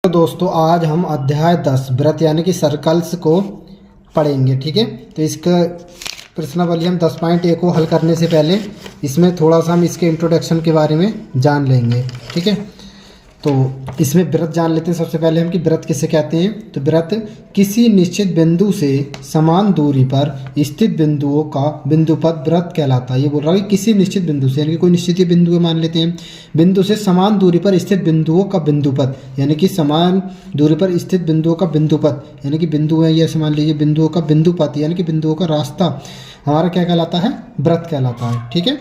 तो दोस्तों आज हम अध्याय 10 व्रत यानी कि सर्कल्स को पढ़ेंगे। ठीक है, तो इसका प्रश्नावली हम 10.1 को हल करने से पहले इसमें थोड़ा सा हम इसके इंट्रोडक्शन के बारे में जान लेंगे। ठीक है, तो इसमें व्रत जान लेते हैं सबसे पहले हम कि व्रत किसे कहते हैं। तो व्रत किसी निश्चित बिंदु से समान दूरी पर स्थित बिंदुओं का बिंदुपद व्रत कहलाता है। ये बोल रहा है कि किसी निश्चित बिंदु से, यानी कि कोई निश्चित ही बिंदु मान लेते हैं, बिंदु से समान दूरी पर स्थित बिंदुओं का बिंदुपद, यानी कि समान दूरी पर स्थित बिंदुओं का बिंदुपद, यानी कि बिंदु है ये मान लीजिए, बिंदुओं का बिंदुपद यानी कि बिंदुओं का रास्ता हमारा क्या कहलाता है, व्रत कहलाता है। ठीक है,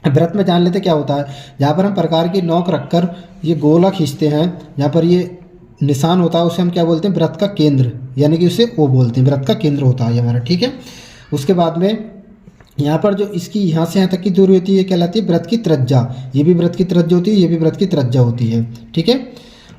व्रत में जान लेते क्या होता है। जहाँ पर हम प्रकार की नोक रखकर ये गोला खींचते हैं, जहाँ पर ये निशान होता है उसे हम क्या बोलते हैं, व्रत का केंद्र, यानी कि उसे वो बोलते हैं, व्रत का केंद्र होता है ये हमारा। ठीक है, उसके बाद में यहाँ पर जो इसकी यहाँ से यहाँ तक की दूरी होती है ये कहलाती है व्रत की त्रिज्या। ये भी व्रत की त्रिज्या होती है, ये भी व्रत की त्रिज्या होती है। ठीक है,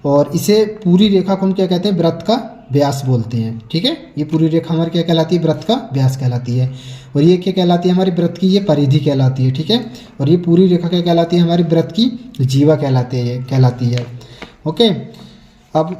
और इसे पूरी रेखा को हम क्या कहते हैं, व्रत का व्यास बोलते हैं। ठीक है, ये पूरी रेखा हमारी क्या कहलाती है, व्रत का व्यास कहलाती है। और ये क्या कहलाती है, हमारी व्रत की ये परिधि कहलाती है। ठीक है, और ये पूरी रेखा क्या कहलाती है, हमारी व्रत की जीवा कहलाती है। ओके, अब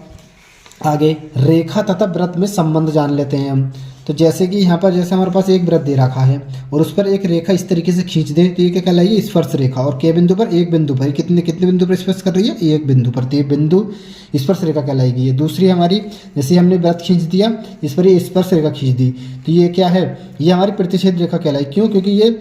आगे रेखा तथा व्रत में संबंध जान लेते हैं हम। तो जैसे कि यहाँ पर जैसे हमारे पास एक व्रत दे रखा है और उस पर एक रेखा इस तरीके से खींच दे तो ये क्या कहलाएगी, स्पर्श रेखा। और के बिंदु पर, एक बिंदु पर, कितने बिंदु पर स्पर्श कर रही है, एक बिंदु पर, तो ये बिंदु स्पर्श रेखा कहलाएगी। ये दूसरी हमारी, जैसे हमने व्रत खींच दिया, इस पर ये स्पर्श रेखा खींच दी तो ये क्या है, ये हमारी प्रतिच्छेद रेखा कहलाएगी। क्यों, क्योंकि ये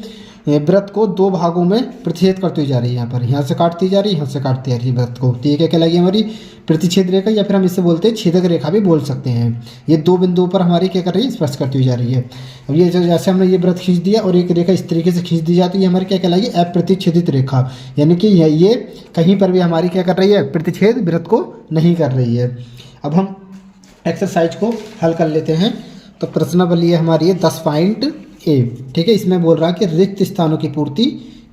व्रत को दो भागों में प्रतिच्छेद करती जा रही है। यहाँ पर यहाँ से काटती जा रही है, यहाँ से काटती जा रही है व्रत को, तो ये क्या कहलाएगी, हमारी प्रतिच्छेद रेखा, या फिर हम इससे बोलते हैं छेदक रेखा भी बोल सकते हैं। ये दो बिंदुओं पर हमारी क्या कर रही है, स्पर्श करती हुई जा रही है। अब ये जैसे हमने ये व्रत खींच दिया और एक रेखा इस तरीके से खींच दी जाती है, ये हमारी क्या कहलाएगी, अप्रतिच्छेदित रेखा, यानी कि ये कहीं पर भी हमारी क्या कर रही है, प्रतिच्छेद व्रत को नहीं कर रही है। अब हम एक्सरसाइज को हल कर लेते हैं। तो प्रश्नावली है हमारी 10.A। ठीक है, इसमें बोल रहा है कि रिक्त स्थानों की पूर्ति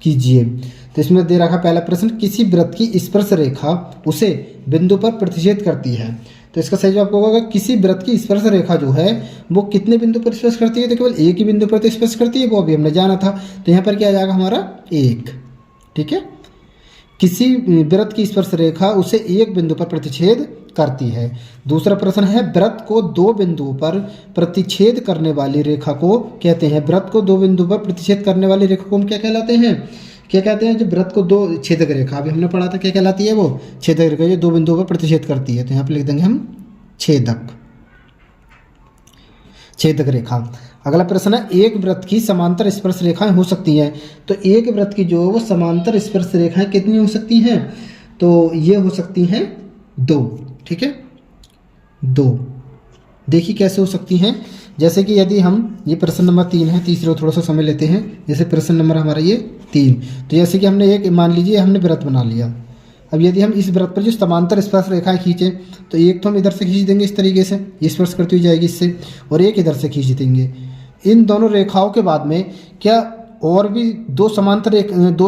कीजिए। तो इसमें दे रखा पहला प्रश्न, किसी व्रत की स्पर्श रेखा उसे बिंदु पर प्रतिच्छेद करती है। तो इसका सही जवाब होगा, किसी व्रत की स्पर्श रेखा जो है वो कितने बिंदु पर स्पर्श करती है, तो केवल एक ही बिंदु पर तो स्पर्श करती है, वो अभी हमने जाना था। तो यहाँ पर क्या आ जाएगा हमारा, एक। ठीक है, किसी व्रत की स्पर्श रेखा उसे एक बिंदु पर प्रतिच्छेद करती है। दूसरा प्रश्न है, व्रत को दो बिंदुओं पर प्रतिच्छेद करने वाली रेखा को कहते हैं। व्रत को दो बिंदु पर प्रतिच्छेद करने वाली रेखा को हम क्या कहलाते हैं, क्या कहते हैं, जो व्रत को दो, छेदक रेखा, अभी हमने पढ़ा था क्या कहलाती है, वो छेदक रेखा, ये दो बिंदुओं पर प्रतिच्छेद करती है। तो यहाँ पे लिख देंगे हम छेदक रेखा। अगला प्रश्न है, एक व्रत की समांतर स्पर्श रेखाएं हो सकती हैं। तो एक व्रत की जो वो समांतर स्पर्श रेखाएं कितनी हो सकती हैं, तो ये हो सकती हैं दो। ठीक है, दो। देखिए कैसे हो सकती हैं, जैसे कि यदि हम, ये प्रश्न नंबर 3 है, तीसरे थोड़ा सा समय लेते हैं। जैसे प्रश्न नंबर हमारा ये 3, तो जैसे कि हमने एक, मान लीजिए हमने व्रत बना लिया। अब यदि हम इस व्रत पर जो समांतर स्पर्श रेखाएं खींचें तो एक तो हम इधर से खींच देंगे इस तरीके से, ये स्पर्श करती हुई जाएगी इससे, और एक इधर से खींच देंगे। इन दोनों रेखाओं के बाद में क्या और भी दो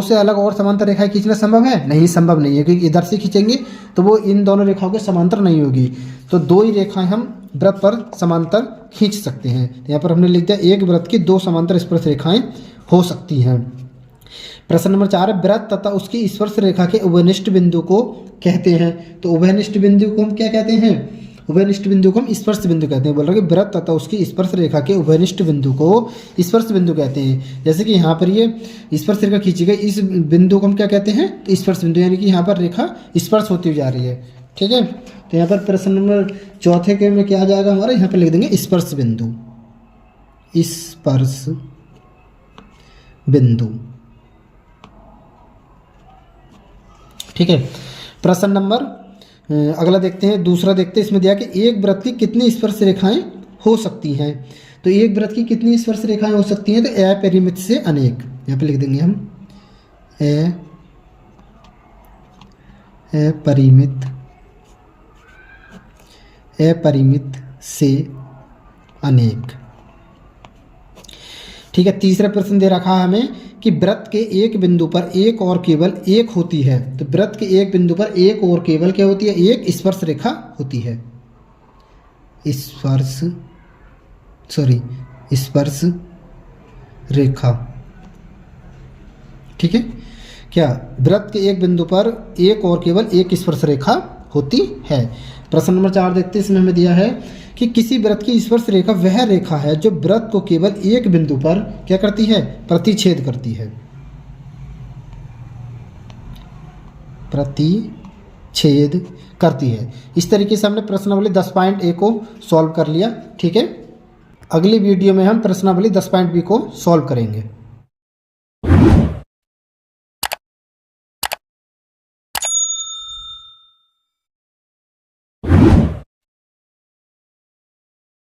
से अलग और समांतर रेखाएं खींचना संभव है? नहीं, संभव नहीं है, क्योंकि इधर से खींचेंगे तो वो इन दोनों रेखाओं के समांतर नहीं होगी। तो दो ही रेखाएं हम व्रत पर समांतर खींच सकते हैं। तो यहाँ पर हमने लिख दिया, एक व्रत की दो समांतर स्पर्श रेखाएं हो सकती हैं। प्रश्न नंबर 4 है, व्रत तथा उसकी स्पर्श रेखा के उभयनिष्ठ बिंदु को कहते हैं। तो उभयनिष्ठ बिंदु को हम क्या कहते हैं, उभयनिष्ठ बिंदु को हम स्पर्श बिंदु कहते हैं। बोल रहा है कि व्रत तथा उसकी स्पर्श रेखा के उभयनिष्ठ बिंदु को स्पर्श बिंदु कहते हैं। जैसे कि यहाँ पर ये स्पर्श रेखा खींची गई, इस बिंदु को हम क्या कहते हैं, तो स्पर्श बिंदु, यानी कि यहाँ पर रेखा स्पर्श होती जा रही है। ठीक है, तो यहाँ पर प्रश्न नंबर 4 के में क्या आ जाएगा हमारा, यहाँ पर लिख देंगे स्पर्श बिंदु, स्पर्श बिंदु। ठीक है, प्रश्न नंबर अगला देखते हैं, दूसरा देखते हैं। इसमें दिया कि एक व्रत की कितनी स्पर्श रेखाएं हो सकती हैं। तो एक व्रत की कितनी स्पर्श रेखाएं हो सकती हैं, तो अपरिमित से अनेक, यहाँ पे लिख देंगे हम अपरिमित से अनेक। ठीक है, तीसरा प्रश्न दे रखा है हमें कि व्रत के एक बिंदु पर एक और केवल एक होती है। तो व्रत के एक बिंदु पर एक और केवल क्या होती है, एक स्पर्श रेखा होती है, स्पर्श रेखा। ठीक है, क्या व्रत के एक बिंदु पर एक और केवल एक स्पर्श रेखा होती है। प्रश्न नंबर 4 देखते हैं। इसमें हमें दिया है कि किसी वृत्त की स्पर्श रेखा वह रेखा है जो वृत्त को केवल एक बिंदु पर क्या करती है, प्रतिच्छेद करती है, प्रतिच्छेद करती है। इस तरीके से हमने प्रश्नावली 10.A को सॉल्व कर लिया। ठीक है, अगली वीडियो में हम प्रश्नावली 10.B को सॉल्व करेंगे।